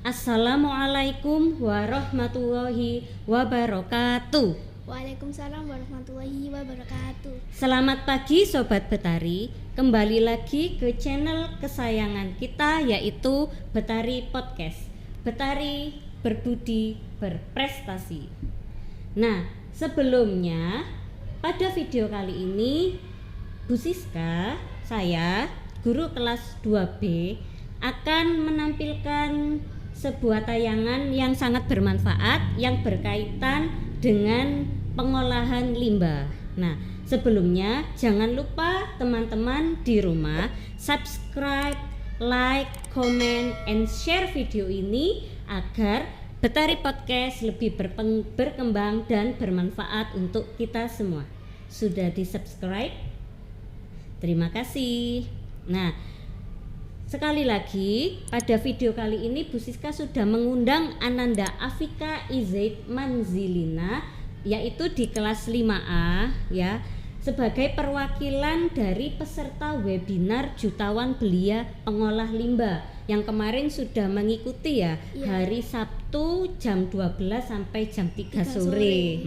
Assalamualaikum warahmatullahi wabarakatuh. Waalaikumsalam warahmatullahi wabarakatuh. Selamat pagi Sobat Betari. Kembali lagi ke channel kesayangan kita, yaitu Betari Podcast. Betari berbudi berprestasi. Nah, sebelumnya pada video kali ini Bu Siska, saya guru kelas 2B, akan menampilkan sebuah tayangan yang sangat bermanfaat yang berkaitan dengan pengolahan limbah. Nah, sebelumnya jangan lupa teman-teman di rumah subscribe, like, comment, and share video ini agar Betari Podcast lebih berkembang dan bermanfaat untuk kita semua. Sudah di-subscribe? Terima kasih. Nah, sekali lagi pada video kali ini Bu Siska sudah mengundang Ananda Afika Izaid Manzilina, yaitu di kelas 5A ya, sebagai perwakilan dari peserta webinar Jutawan Belia Pengolah Limbah yang kemarin sudah mengikuti ya, hari Sabtu jam 12 sampai jam 3 sore.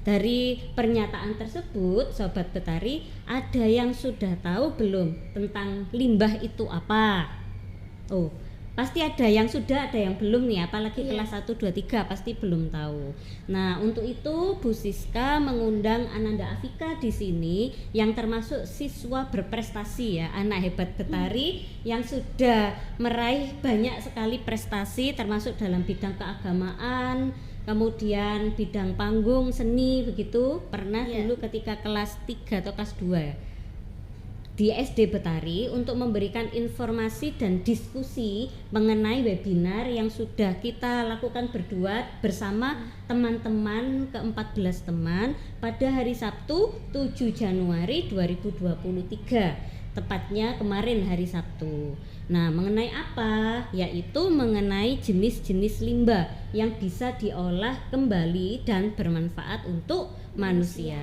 Dari pernyataan tersebut Sobat Betari, ada yang sudah tahu belum tentang limbah itu apa? Oh, pasti ada yang sudah, ada yang belum nih, apalagi kelas 1, 2, 3 pasti belum tahu. Nah, untuk itu Bu Siska mengundang Ananda Afika di sini yang termasuk siswa berprestasi ya, anak hebat Betari yang sudah meraih banyak sekali prestasi termasuk dalam bidang keagamaan, kemudian bidang panggung, seni begitu. Pernah dulu ketika kelas 3 atau kelas 2 ya, di SD Betari untuk memberikan informasi dan diskusi mengenai webinar yang sudah kita lakukan berdua bersama teman-teman ke-14 teman pada hari Sabtu 7 Januari 2023, tepatnya kemarin hari Sabtu. Nah, mengenai apa? Yaitu mengenai jenis-jenis limbah yang bisa diolah kembali dan bermanfaat untuk manusia.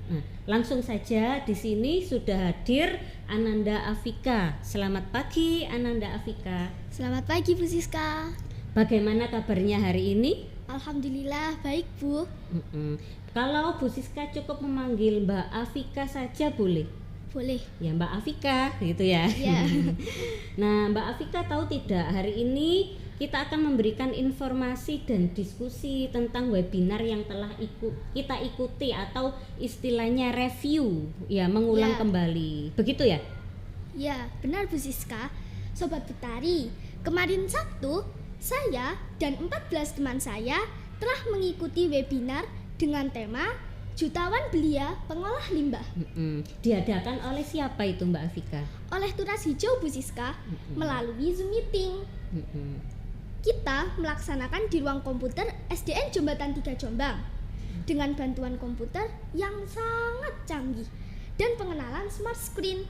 Nah, langsung saja di sini sudah hadir Ananda Afika. Selamat pagi Ananda Afika. Selamat pagi Bu Siska. Bagaimana kabarnya hari ini? Alhamdulillah baik Bu. Kalau Bu Siska cukup memanggil Mbak Afika saja boleh? Boleh. Ya Mbak Afika gitu ya. Nah, Mbak Afika tahu tidak, hari ini kita akan memberikan informasi dan diskusi tentang webinar yang telah kita ikuti, atau istilahnya review ya, mengulang kembali. Begitu ya? Ya, benar Bu Siska. Sobat Betari, kemarin Sabtu saya dan 14 teman saya telah mengikuti webinar dengan tema Jutawan Belia Pengolah Limbah. Diadakan oleh siapa itu Mbak Afika? Oleh Turas Hijau Bu Siska, melalui Zoom meeting. Kita melaksanakan di ruang komputer SDN Jombatan 3 Jombang dengan bantuan komputer yang sangat canggih dan pengenalan smart screen.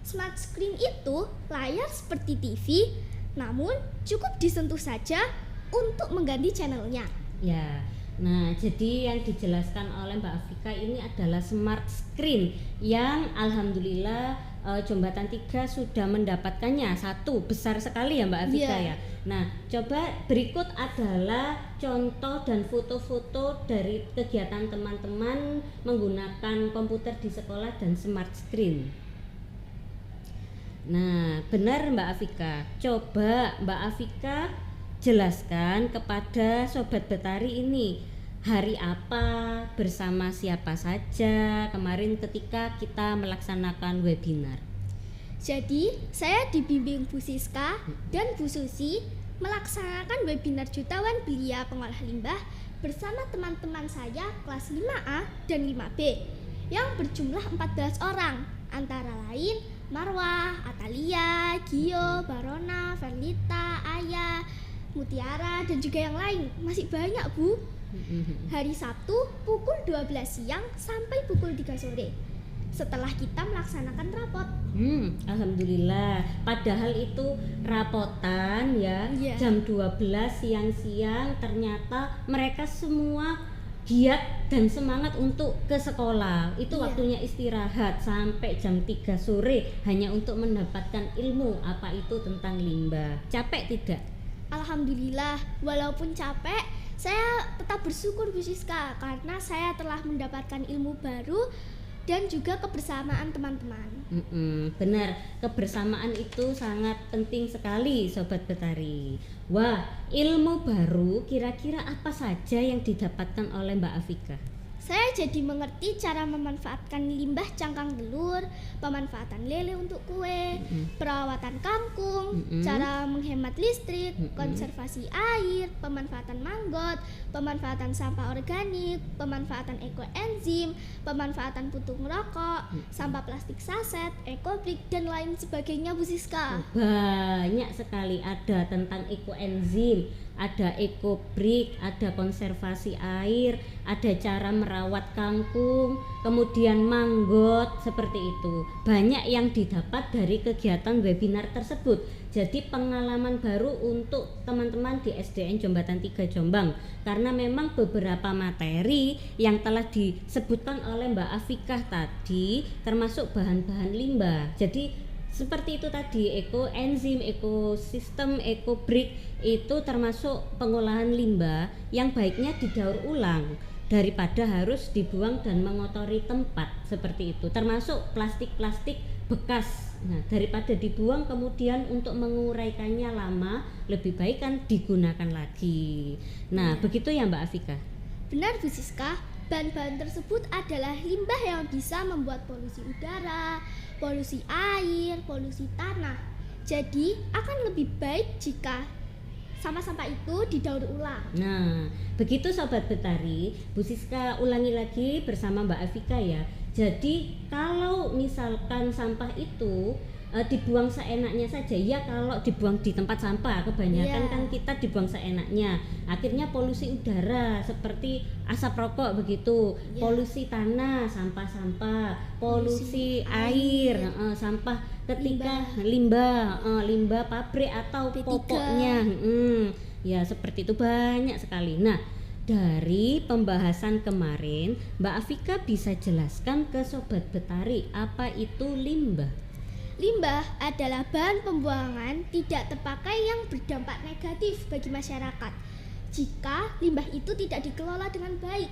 Smart screen itu layar seperti TV, namun cukup disentuh saja untuk mengganti channelnya. Ya, nah jadi yang dijelaskan oleh Mbak Afika ini adalah smart screen yang alhamdulillah Jombatan 3 sudah mendapatkannya. Satu, besar sekali ya Mbak Afika ya. Nah, coba berikut adalah contoh dan foto-foto dari kegiatan teman-teman menggunakan komputer di sekolah dan smart screen. Nah, benar Mbak Afika. Coba Mbak Afika jelaskan kepada Sobat Betari ini, hari apa, bersama siapa saja kemarin ketika kita melaksanakan webinar. Jadi, saya dibimbing Bu Siska dan Bu Susi melaksanakan webinar Jutawan Belia Pengolah Limbah bersama teman-teman saya kelas 5A dan 5B yang berjumlah 14 orang, antara lain Marwah, Atalia, Gio, Barona, Verlita, Aya, Mutiara, dan juga yang lain. Masih banyak Bu. Hari Sabtu pukul 12 siang sampai pukul 3 sore setelah kita melaksanakan rapot. Alhamdulillah. Padahal itu rapotan ya, jam 12 siang-siang, ternyata mereka semua giat dan semangat untuk ke sekolah. Itu waktunya istirahat sampai jam 3 sore hanya untuk mendapatkan ilmu apa itu tentang limbah. Capek tidak? Alhamdulillah, walaupun capek, saya tetap bersyukur Bu Siska karena saya telah mendapatkan ilmu baru dan juga kebersamaan teman-teman. Benar, kebersamaan itu sangat penting sekali Sobat Betari. Wah, ilmu baru kira-kira apa saja yang didapatkan oleh Mbak Afika? Saya jadi mengerti cara memanfaatkan limbah cangkang telur, pemanfaatan lele untuk kue, perawatan kangkung, cara menghemat listrik, konservasi air, pemanfaatan manggot, pemanfaatan sampah organik, pemanfaatan ekoenzim, pemanfaatan puntung rokok, sampah plastik saset, ekobrik, dan lain sebagainya Bu Siska. Banyak sekali, ada tentang ekoenzim, ada ekobrik, ada konservasi air, ada cara merawat kangkung, kemudian manggot, seperti itu. Banyak yang didapat dari kegiatan webinar tersebut. Jadi pengalaman baru untuk teman-teman di SDN Jombatan 3 Jombang, karena memang beberapa materi yang telah disebutkan oleh Mbak Afikah tadi termasuk bahan-bahan limbah. Jadi seperti itu tadi, ekoenzim, ekosistem, ekobrik itu termasuk pengolahan limbah yang baiknya didaur ulang daripada harus dibuang dan mengotori tempat seperti itu. Termasuk plastik-plastik bekas. Nah, daripada dibuang kemudian untuk menguraikannya lama, lebih baik kan digunakan lagi. Nah, begitu ya Mbak Afika? Benar Bu Siska, bahan-bahan tersebut adalah limbah yang bisa membuat polusi udara, polusi air, polusi tanah. Jadi akan lebih baik jika sampah-sampah itu didaur ulang. Nah, begitu Sobat Betari, Bu Siska ulangi lagi bersama Mbak Afika ya. Jadi kalau misalkan sampah itu dibuang seenaknya saja, ya kalau dibuang di tempat sampah kebanyakan kan kita dibuang seenaknya, akhirnya polusi udara seperti asap rokok begitu, polusi tanah, sampah-sampah, polusi air, sampah ketika limbah pabrik atau P3. popoknya, ya seperti itu banyak sekali. Nah, dari pembahasan kemarin Mbak Afika bisa jelaskan ke Sobat Betari apa itu limbah? Limbah adalah bahan pembuangan tidak terpakai yang berdampak negatif bagi masyarakat jika limbah itu tidak dikelola dengan baik.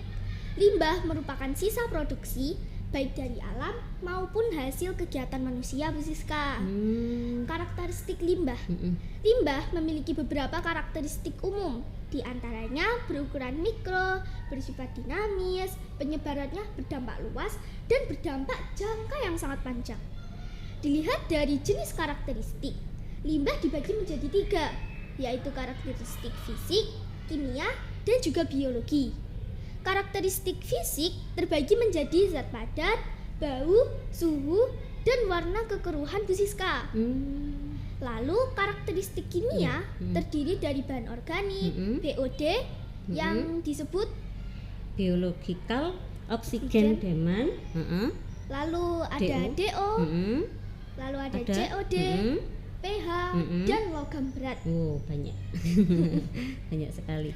Limbah merupakan sisa produksi baik dari alam maupun hasil kegiatan manusia Bu Siska. Karakteristik limbah. Limbah memiliki beberapa karakteristik umum, di antaranya berukuran mikro, bersifat dinamis, penyebarannya berdampak luas, dan berdampak jangka yang sangat panjang. Dilihat dari jenis karakteristik, limbah dibagi menjadi 3, yaitu karakteristik fisik, kimia, dan juga biologi. Karakteristik fisik terbagi menjadi zat padat, bau, suhu, dan warna kekeruhan Bu Siska. Lalu karakteristik kimia terdiri dari bahan organik, BOD, yang disebut biological oxygen demand, lalu ada DO, lalu ada COD, pH, dan logam berat. Oh, banyak. Banyak sekali.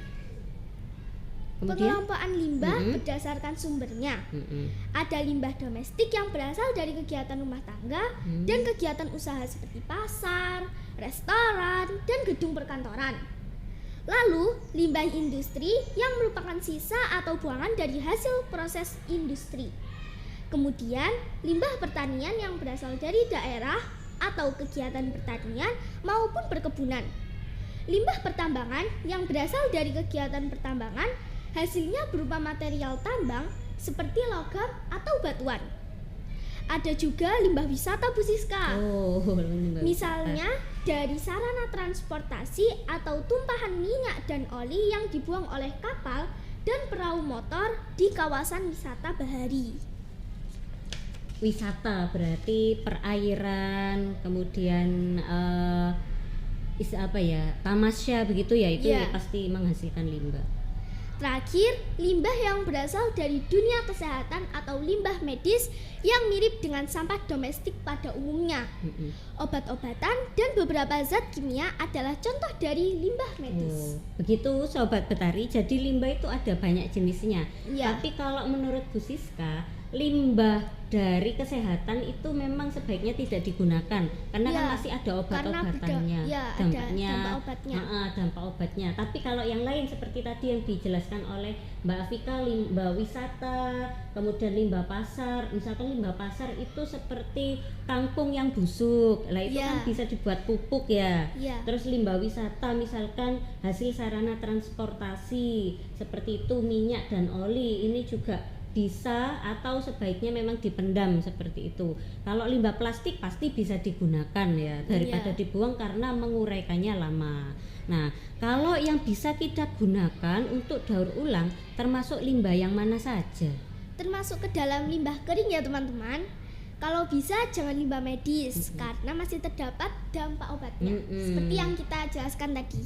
Kemudian Pengelompokan limbah berdasarkan sumbernya. Ada limbah domestik yang berasal dari kegiatan rumah tangga dan kegiatan usaha seperti pasar, restoran, dan gedung perkantoran. Lalu, limbah industri yang merupakan sisa atau buangan dari hasil proses industri. Kemudian, limbah pertanian yang berasal dari daerah atau kegiatan pertanian maupun perkebunan. Limbah pertambangan yang berasal dari kegiatan pertambangan, hasilnya berupa material tambang seperti logam atau batuan. Ada juga limbah wisata Bu Siska. Misalnya dari sarana transportasi atau tumpahan minyak dan oli yang dibuang oleh kapal dan perahu motor di kawasan wisata bahari. Wisata berarti perairan, kemudian tamasya begitu ya, itu ya pasti menghasilkan limbah. Terakhir, limbah yang berasal dari dunia kesehatan atau limbah medis yang mirip dengan sampah domestik pada umumnya. Obat-obatan dan beberapa zat kimia adalah contoh dari limbah medis. Begitu Sobat Betari, jadi limbah itu ada banyak jenisnya. Ya. Tapi kalau menurut Bu Siska, limbah dari kesehatan itu memang sebaiknya tidak digunakan karena Ya, kan masih ada karena obat-obatannya, ada dampaknya, dampak obatnya. dampak obatnya. Tapi kalau yang lain seperti tadi yang dijelaskan oleh Mbak Afika, limbah wisata, kemudian limbah pasar, misalkan limbah pasar itu seperti kangkung yang busuk, lah itu Ya. kan bisa dibuat pupuk ya. Ya. Terus limbah wisata misalkan hasil sarana transportasi seperti itu minyak dan oli ini juga bisa atau sebaiknya memang dipendam seperti itu. Kalau limbah plastik pasti bisa digunakan ya daripada Iya. dibuang karena menguraikannya lama. Nah, kalau yang bisa kita gunakan untuk daur ulang termasuk limbah yang mana saja? Termasuk ke dalam limbah kering ya teman-teman. Kalau bisa jangan limbah medis karena masih terdapat dampak obatnya. Seperti yang kita jelaskan tadi.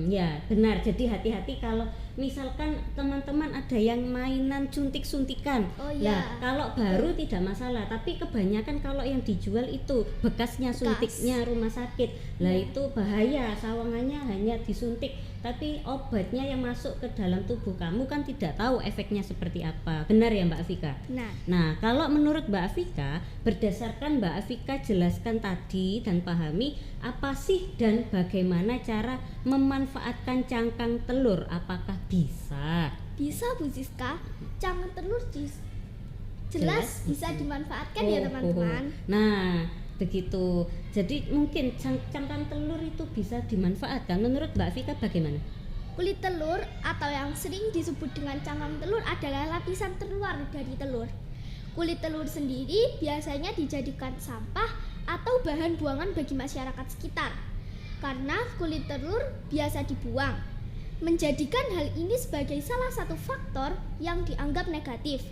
Ya benar, jadi hati-hati kalau misalkan teman-teman ada yang mainan suntik-suntikan. Oh, Nah, iya. kalau baru tidak masalah, tapi kebanyakan kalau yang dijual itu bekasnya suntiknya rumah sakit. Lah itu bahaya, sawangannya hanya disuntik, tapi obatnya yang masuk ke dalam tubuh kamu kan tidak tahu efeknya seperti apa. Benar ya Mbak Afika? Nah, Nah, kalau menurut Mbak Afika, berdasarkan Mbak Afika jelaskan tadi dan pahami apa sih dan bagaimana cara memanfaatkan cangkang telur, apakah bisa? bisa Bu Siska, cangkang telur jelas bisa dimanfaatkan ya Oh, teman-teman. Nah, begitu. Jadi mungkin cangkang telur itu bisa dimanfaatkan. Menurut Mbak Afika bagaimana? Kulit telur atau yang sering disebut dengan cangkang telur adalah lapisan terluar dari telur. Kulit telur sendiri biasanya dijadikan sampah atau bahan buangan bagi masyarakat sekitar. Karena kulit telur biasa dibuang, menjadikan hal ini sebagai salah satu faktor yang dianggap negatif.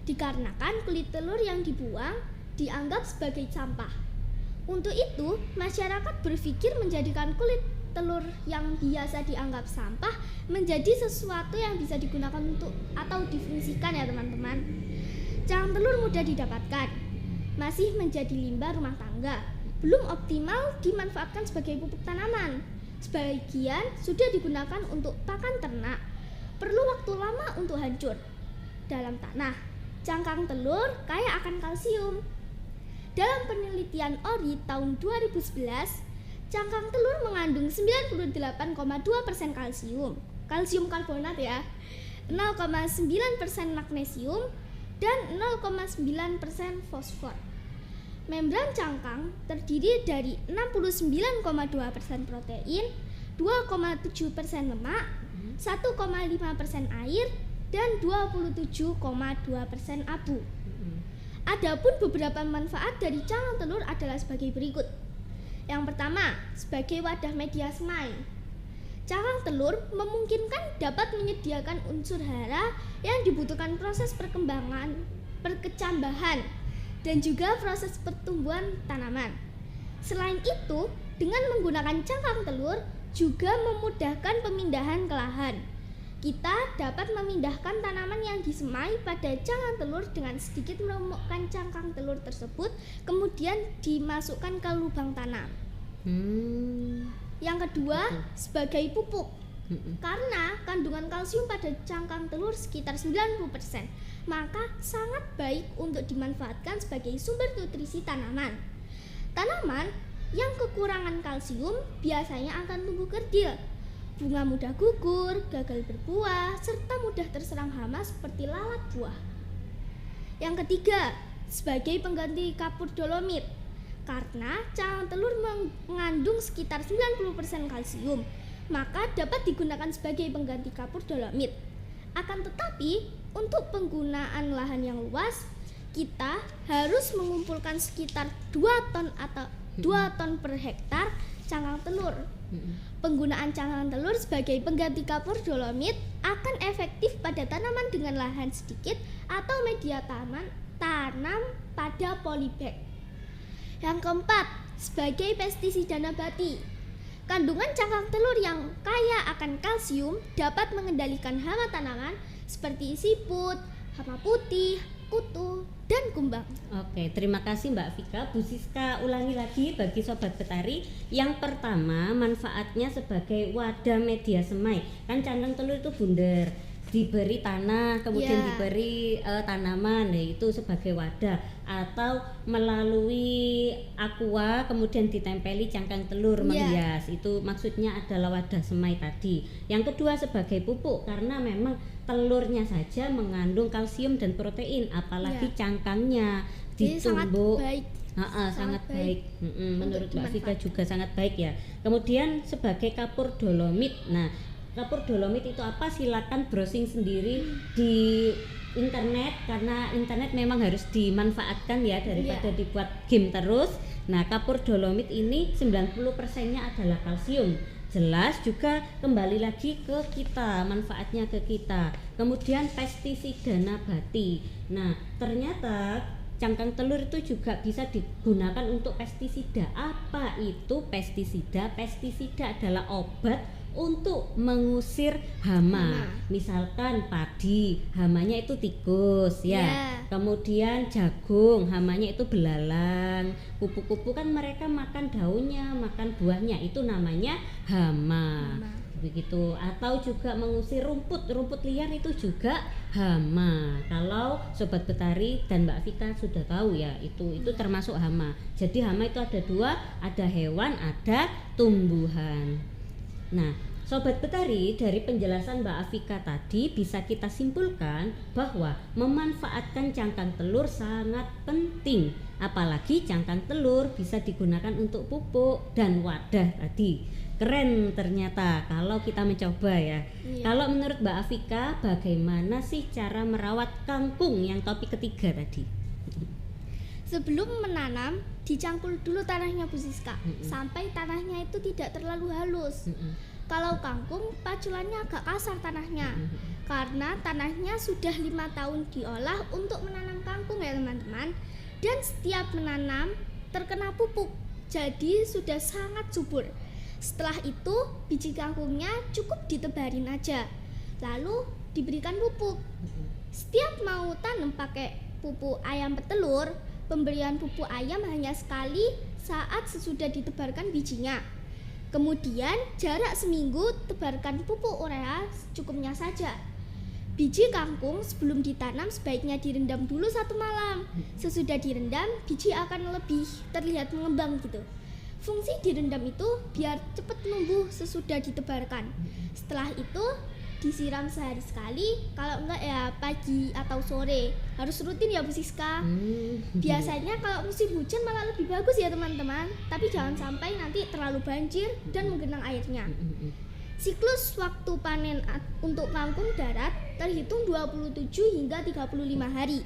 Dikarenakan kulit telur yang dibuang dianggap sebagai sampah. Untuk itu, masyarakat berpikir menjadikan kulit telur yang biasa dianggap sampah menjadi sesuatu yang bisa digunakan untuk atau difungsikan ya teman-teman. Cangkang telur mudah didapatkan, masih menjadi limbah rumah tangga, belum optimal dimanfaatkan sebagai pupuk tanaman. Sebagian sudah digunakan untuk pakan ternak, perlu waktu lama untuk hancur dalam tanah. Cangkang telur kaya akan kalsium. Dalam penelitian ORI tahun 2011, cangkang telur mengandung 98,2% kalsium, kalsium karbonat ya, 0,9% magnesium, dan 0,9% fosfor. Membran cangkang terdiri dari 69,2% protein, 2,7% lemak, 1,5% air, dan 27,2% abu. Adapun beberapa manfaat dari cangkang telur adalah sebagai berikut. Yang pertama, sebagai wadah media semai. Cangkang telur memungkinkan dapat menyediakan unsur hara yang dibutuhkan proses perkecambahan, dan juga proses pertumbuhan tanaman. Selain itu, dengan menggunakan cangkang telur juga memudahkan pemindahan ke lahan. Kita dapat memindahkan tanaman yang disemai pada cangkang telur dengan sedikit meremukkan cangkang telur tersebut, kemudian dimasukkan ke lubang tanam. Yang kedua, sebagai pupuk. Karena kandungan kalsium pada cangkang telur sekitar 90%, maka sangat baik untuk dimanfaatkan sebagai sumber nutrisi tanaman. Tanaman yang kekurangan kalsium biasanya akan tumbuh kerdil, bunga mudah gugur, gagal berbuah, serta mudah terserang hama seperti lalat buah. Yang ketiga, sebagai pengganti kapur dolomit. Karena cangkang telur mengandung sekitar 90% kalsium, maka dapat digunakan sebagai pengganti kapur dolomit. Akan tetapi, untuk penggunaan lahan yang luas, kita harus mengumpulkan sekitar 2 ton atau 2 ton per hektar cangkang telur. Penggunaan cangkang telur sebagai pengganti kapur dolomit akan efektif pada tanaman dengan lahan sedikit atau media tanam pada polybag. Yang keempat, sebagai pestisida nabati. Kandungan cangkang telur yang kaya akan kalsium dapat mengendalikan hama tanaman seperti siput, hama putih, kutu, dan kumbang. Oke, terima kasih Mbak Vika. Bu Siska ulangi lagi bagi Sobat Betari. Yang pertama, manfaatnya sebagai wadah media semai. Kan cangkang telur itu bundar. diberi tanah, kemudian Iya. diberi tanaman, yaitu sebagai wadah, atau melalui aqua kemudian ditempeli cangkang telur Iya. menghias. Itu maksudnya adalah wadah semai tadi. Yang kedua sebagai pupuk, karena memang telurnya saja mengandung kalsium dan protein, apalagi Iya. cangkangnya Jadi sangat ditumbuk. baik. Sangat baik. Menurut Mbak Vika dimanfaatkan. juga sangat baik ya. Kemudian sebagai kapur dolomit. Nah, kapur dolomit itu apa? Silakan browsing sendiri di internet, karena internet memang harus dimanfaatkan ya, daripada dibuat game terus. Nah, kapur dolomit ini 90%-nya adalah kalsium. Jelas juga kembali lagi ke kita, manfaatnya ke kita. Kemudian pestisida nabati. Nah, ternyata cangkang telur itu juga bisa digunakan untuk pestisida. Apa itu pestisida? Pestisida adalah obat untuk mengusir hama. Misalkan padi, hamanya itu tikus ya. Kemudian jagung, hamanya itu belalang. Kupu-kupu kan mereka makan daunnya, makan buahnya, itu namanya hama. Begitu. Atau juga mengusir rumput liar itu juga hama. Kalau Sobat Betari dan Mbak Vika sudah tahu ya, itu termasuk hama. Jadi hama itu ada dua, ada hewan, ada tumbuhan. Nah, Sobat Betari, dari penjelasan Mbak Afika tadi bisa kita simpulkan bahwa memanfaatkan cangkang telur sangat penting. Apalagi cangkang telur bisa digunakan untuk pupuk dan wadah tadi. Keren ternyata kalau kita mencoba ya. Kalau menurut Mbak Afika, bagaimana sih cara merawat kangkung yang topik ketiga tadi? Sebelum menanam, dicangkul dulu tanahnya Bu Siska, sampai tanahnya itu tidak terlalu halus. Kalau kangkung, paculannya agak kasar tanahnya, karena tanahnya sudah 5 tahun diolah untuk menanam kangkung ya teman-teman. Dan setiap menanam terkena pupuk, jadi sudah sangat subur. Setelah itu, biji kangkungnya cukup ditebarin aja, lalu diberikan pupuk. Setiap mau tanam pakai pupuk ayam petelur, pemberian pupuk ayam hanya sekali saat sesudah ditebarkan bijinya. Kemudian jarak seminggu tebarkan pupuk urea secukupnya saja. Biji kangkung sebelum ditanam sebaiknya direndam dulu 1 malam. Sesudah direndam, biji akan lebih terlihat mengembang gitu. Fungsi direndam itu biar cepat numbuh sesudah ditebarkan. Setelah itu disiram sehari sekali, kalau enggak ya pagi atau sore. Harus rutin ya Bu Siska. Biasanya kalau musim hujan malah lebih bagus ya teman-teman, tapi jangan sampai nanti terlalu banjir dan menggenang airnya. Siklus waktu panen untuk kangkung darat terhitung 27 hingga 35 hari.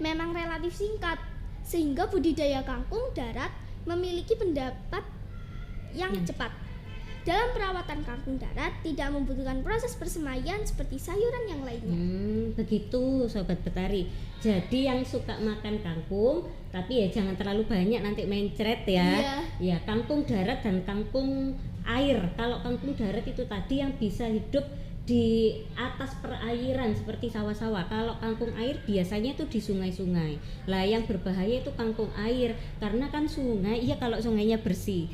Memang relatif singkat, sehingga budidaya kangkung darat memiliki pendapat yang cepat. Dalam perawatan kangkung darat tidak membutuhkan proses persemaian seperti sayuran yang lainnya. Begitu Sobat Betari. Jadi yang suka makan kangkung, tapi ya jangan terlalu banyak nanti mencret ya. Ya, kangkung darat dan kangkung air. Kalau kangkung darat itu tadi yang bisa hidup di atas perairan seperti sawah-sawah. Kalau kangkung air biasanya itu di sungai-sungai. Lah yang berbahaya itu kangkung air, karena kan sungai, iya kalau sungainya bersih,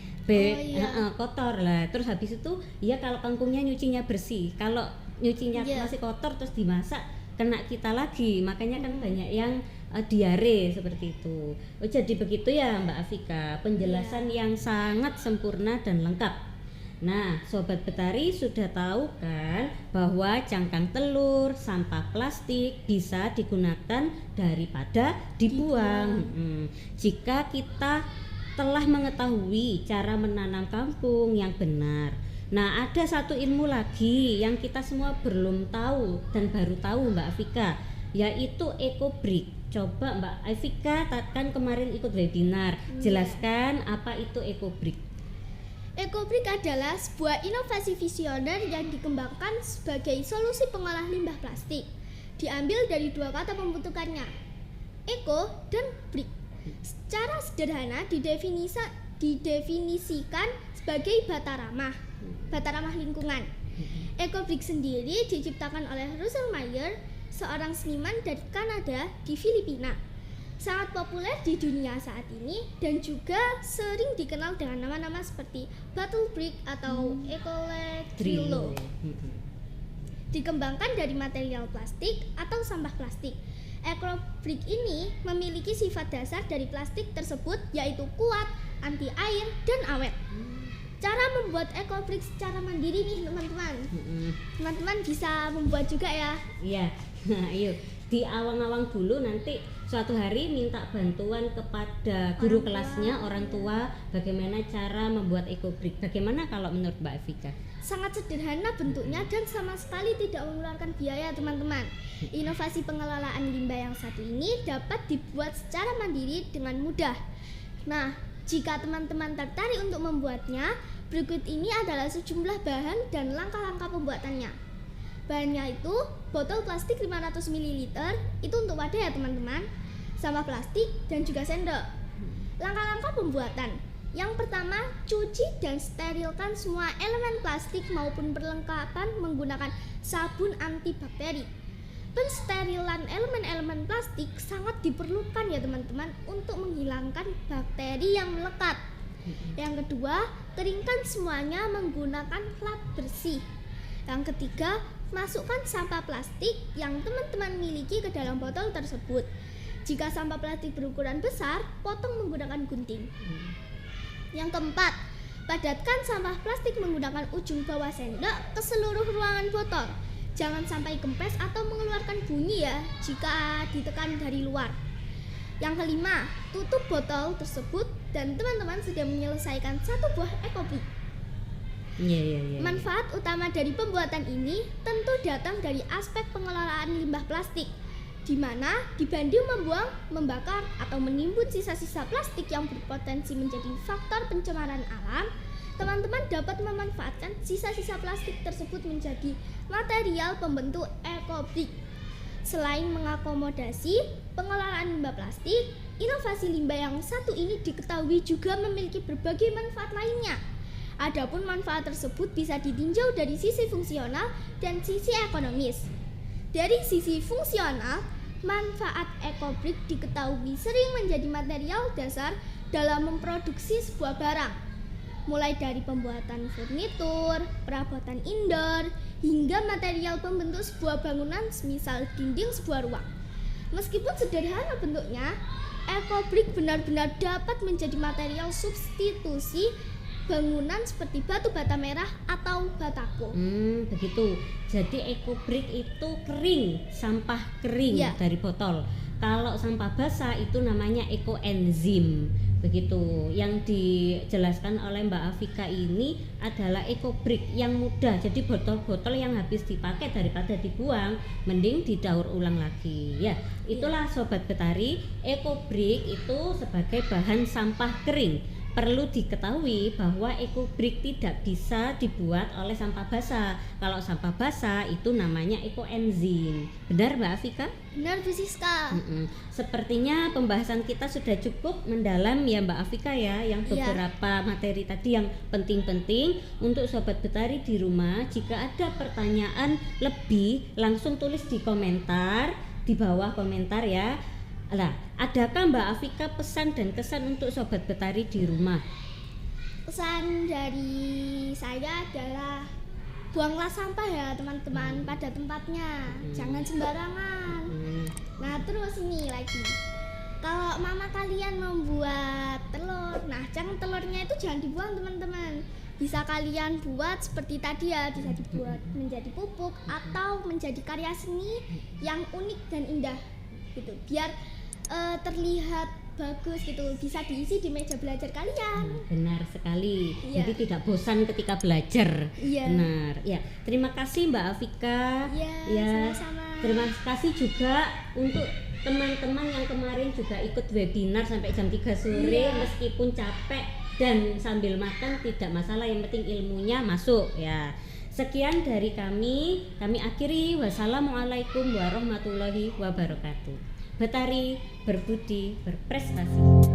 kotor lah. Terus habis itu ya kalau kangkungnya nyucinya bersih, kalau nyucinya masih kotor terus dimasak kena kita lagi. Makanya kan banyak yang diare seperti itu. Jadi begitu ya Mbak Afika, penjelasan yang sangat sempurna dan lengkap. Nah, Sobat Betari sudah tahu kan bahwa cangkang telur, sampah plastik bisa digunakan daripada dibuang. Jika kita telah mengetahui cara menanam kangkung yang benar. Nah, ada satu ilmu lagi yang kita semua belum tahu dan baru tahu Mbak Afika, yaitu EcoBrick. Coba Mbak Afika kan kemarin ikut webinar, jelaskan apa itu EcoBrick. EcoBrick adalah sebuah inovasi visioner yang dikembangkan sebagai solusi pengolah limbah plastik. Diambil dari 2 kata pembentukannya, eco dan brick. Secara sederhana didefinisikan sebagai bata ramah lingkungan. EcoBrick sendiri diciptakan oleh Russell Meyer, seorang seniman dari Kanada di Filipina. Sangat populer di dunia saat ini dan juga sering dikenal dengan nama-nama seperti Bottle Brick atau Ecolectrilo. dikembangkan dari material plastik atau sampah plastik. Ecobrick ini memiliki sifat dasar dari plastik tersebut, yaitu kuat, anti air, dan awet. Cara membuat ecobrick secara mandiri nih teman-teman. Teman-teman bisa membuat juga ya. Iya, nah yuk di awang-awang dulu, nanti suatu hari minta bantuan kepada guru kelasnya, orang tua, bagaimana cara membuat ecobrick. Bagaimana kalau menurut Mbak Afika? Sangat sederhana bentuknya dan sama sekali tidak mengeluarkan biaya teman-teman. Inovasi pengelolaan limbah yang satu ini dapat dibuat secara mandiri dengan mudah. Nah, jika teman-teman tertarik untuk membuatnya, berikut ini adalah sejumlah bahan dan langkah-langkah pembuatannya. Bahannya itu botol plastik 500 ml, itu untuk wadah ya teman-teman, sampah plastik, dan juga sendok. Langkah-langkah pembuatan. Yang pertama, cuci dan sterilkan semua elemen plastik maupun perlengkapan menggunakan sabun antibakteri. Pensterilan elemen-elemen plastik sangat diperlukan ya teman-teman untuk menghilangkan bakteri yang melekat. Yang kedua, keringkan semuanya menggunakan lap bersih. Yang ketiga, masukkan sampah plastik yang teman-teman miliki ke dalam botol tersebut. Jika sampah plastik berukuran besar, potong menggunakan gunting. Yang keempat, padatkan sampah plastik menggunakan ujung bawah sendok ke seluruh ruangan botol. Jangan sampai kempes atau mengeluarkan bunyi ya jika ditekan dari luar. Yang kelima, tutup botol tersebut dan teman-teman sudah menyelesaikan satu buah ecobrick. Manfaat utama dari pembuatan ini tentu datang dari aspek pengelolaan limbah plastik, di mana dibanding membuang, membakar, atau menimbun sisa-sisa plastik yang berpotensi menjadi faktor pencemaran alam, teman-teman dapat memanfaatkan sisa-sisa plastik tersebut menjadi material pembentuk ecobrick. Selain mengakomodasi pengelolaan limbah plastik, inovasi limbah yang satu ini diketahui juga memiliki berbagai manfaat lainnya. Adapun manfaat tersebut bisa ditinjau dari sisi fungsional dan sisi ekonomis. Dari sisi fungsional, manfaat ecobrick diketahui sering menjadi material dasar dalam memproduksi sebuah barang, mulai dari pembuatan furnitur, perabotan indoor, hingga material pembentuk sebuah bangunan, misal dinding sebuah ruang. Meskipun sederhana bentuknya, ecobrick benar-benar dapat menjadi material substitusi bangunan seperti batu bata merah atau batako. Begitu. Jadi ecobrick itu kering, sampah kering dari botol. Kalau sampah basah itu namanya ekoenzim. Begitu. Yang dijelaskan oleh Mbak Afika ini adalah ecobrick yang mudah. Jadi botol-botol yang habis dipakai daripada dibuang, mending didaur ulang lagi. Ya, itulah Sobat Betari, ecobrick itu sebagai bahan sampah kering. Perlu diketahui bahwa ecobrick tidak bisa dibuat oleh sampah basah. Kalau sampah basah itu namanya ekoenzim. Benar Mbak Afika? Benar Bu Siska. Sepertinya pembahasan kita sudah cukup mendalam ya Mbak Afika ya. Yang beberapa materi tadi yang penting-penting untuk Sobat Betari di rumah. Jika ada pertanyaan lebih, langsung tulis di komentar, di bawah komentar ya. Lah, adakah Mbak Afika pesan dan kesan untuk Sobat Betari di rumah? Pesan dari saya adalah buanglah sampah ya teman-teman pada tempatnya, jangan sembarangan. Nah terus ini lagi, kalau mama kalian membuat telur, nah telurnya itu jangan dibuang teman-teman. Bisa kalian buat seperti tadi ya, bisa dibuat menjadi pupuk atau menjadi karya seni yang unik dan indah gitu, biar terlihat bagus gitu, bisa diisi di meja belajar kalian. Benar sekali. Jadi tidak bosan ketika belajar. Benar. Ya, terima kasih Mbak Afika. Sama-sama. Terima kasih juga untuk teman-teman yang kemarin juga ikut webinar sampai jam 3 sore meskipun capek dan sambil makan tidak masalah, yang penting ilmunya masuk ya. Sekian dari kami akhiri. Wassalamualaikum warahmatullahi wabarakatuh. Betari berbudi berprestasi.